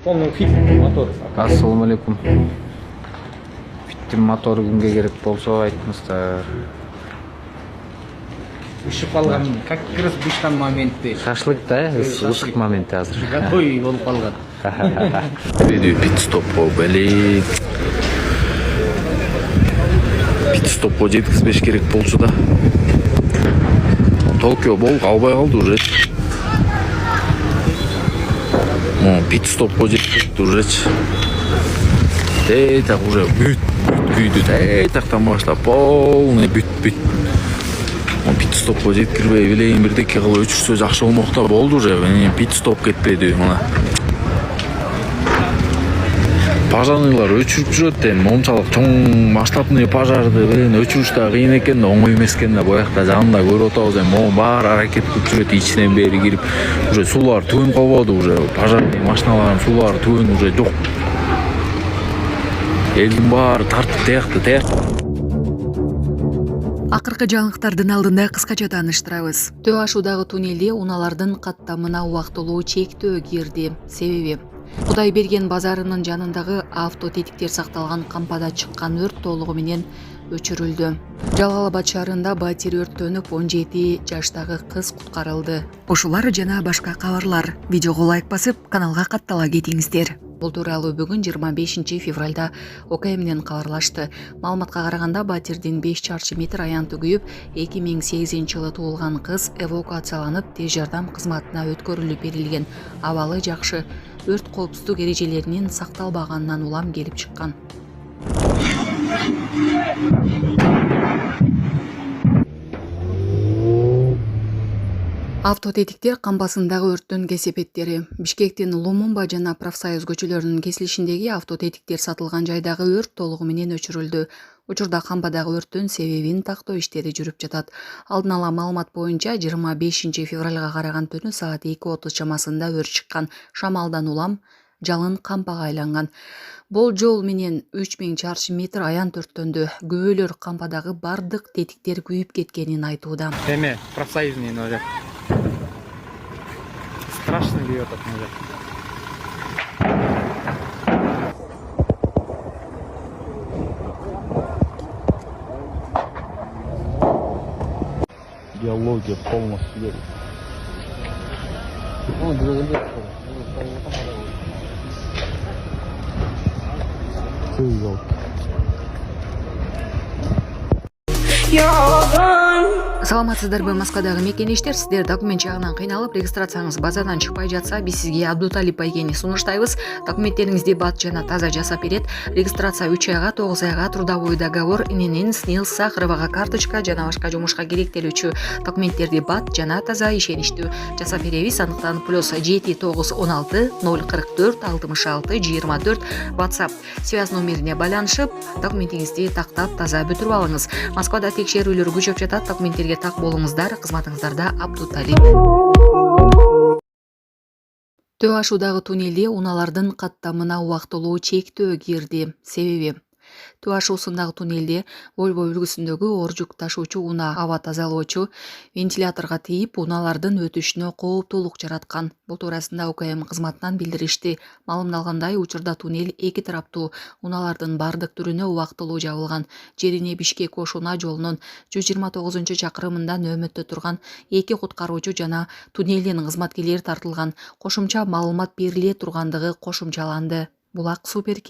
Полный fit мотор. Assalamu alaikum. Bitti motor kimge gerek bolsa aytыңыздар. Ушып калган, как раз быштан моментте. Шашлык да, ысык момент азыр. Готовый болуп калган. Видео пит-стопко белек. Пит-стопко жеткизбеш керек болчу да. Токио болуп албай калды уже. Пит-стопко жетти уже. Так уже бүт күйдү. Тактан баштап полный бүт. Пит-стопко жеткирбей билейин бирдеке кылып өчүрсө жакшы болмок да болду уже. Пит-стоп кетпеди мына. Пожарныйлар өчүрүп жүрөт эми мончалык чоң масштабный пожарды өчүрүш да кыйын экен да оңой эмес экен да боякта жанында көрүп атабыз эми могу баары аракет кылып жүрөт ичинен бери кирип уже суулар түгөнүп калбады уже пожарный машиналардын суулары түгөн уже жок. Элдин баары тартып тиякты. Акыркы жаңылыктардын алдында кыскача тааныштырабыз. Төө ашуудагы туннелде унаалардын каттамына убактылуу чектөө кирди. Себеби Кудай берген базарынын жанындагы автотетиктер сакталган кампада чыккан өрт толугу менен өчүрүлдү. Жалал Абад шаарында батир өрттөнүп 17 жаштагы кыз куткарылды. Ушулар жана башка кабарлар. Видеого лайк басып, каналга каттала кетиңиздер. Бул тууралуу бүгүн 25 февралда ОКМ менен кабарлашты. Маалыматка караганда батирдин 5 чарчы метр аянты күйүп, 2008-жылы туулган кыз эвакуацияланып, тез жардам кызматына өткөрүлүп берилген. Абалы жакшы. Өрт коопсуздук эрежелеринин сакталбаганынан улам келип чыккан. Автотетиктер кампасындагы өрттүн кесепеттери. Бишкектин Лумумба жана Профсоюз көчөлөрүнүн кесилишиндеги автотетиктер сатылган жайдагы өрт толугу менен өчүрүлдү. Учурда кампадагы өрттүн себебин тактоо иштери жүрүп жатат. Алдын ала маалымат боюнча 25 февралга караган түнү саат 2:30 чамасында өрт чыккан. Шамалдан улам жалын кампага айланган. Болжол менен 3000 чарчы метр аянт өрттөндү. Күбөлөр кампадагы бардык тетиктер күйүп кеткенин айтууда. Эме, профсоюзный ножа. Страшно бьет от ножа. Идеология полностью. Саламатсыздарбы, Москвадагы мекенештер, сиздер документ жагынан кыйналып, регистрацияңыз базадан чыкпай жатса, биз сизге Абдуталип байгени сунуштайбыз. Документтериңизди бат жана таза жасап берет. Регистрация 3 айга, 9 айга, трудовой договор, ИНН, СНИЛС, Сахаровага карточка жана башка жумушка керектелүүчү документтерди бат жана таза ишеничтүү жасап беребиз. Андыктан +7 916 044 66 24 WhatsApp связь номерине байланышып, документиңизди тактап таза бүтүрүп алыңыз. Москвада текшерүүлөр күчөп жатат, документтерге так болуңуздар, кызматыңыздарда Абдуталип. Төө ашуудагы туннелде унаалардын каттамына убактылуу чектөө кирди. Себеби Төө ашуусундагы туннелде Volvo үлгүсүндөгү оржук ташуучу унаа аба тазалоочу вентиляторго тийип, унаалардын өтүшүнө кооптуулук жараткан. Бул туурасында ОКМ кызматынан билдиришти. Маалымдалгандай, учурда туннель эки тараптуу, унаалардын бардык түрүнө убактылуу жабылган. Жерине Бишкек Ош унаа жолунун 129-чакырымында нөөмөттө турган 2 куткаруучу жана туннелдин кызматкерлери тартылган. Кошумча маалымат бериле тургандыгы кошумчаланды. Булак Супер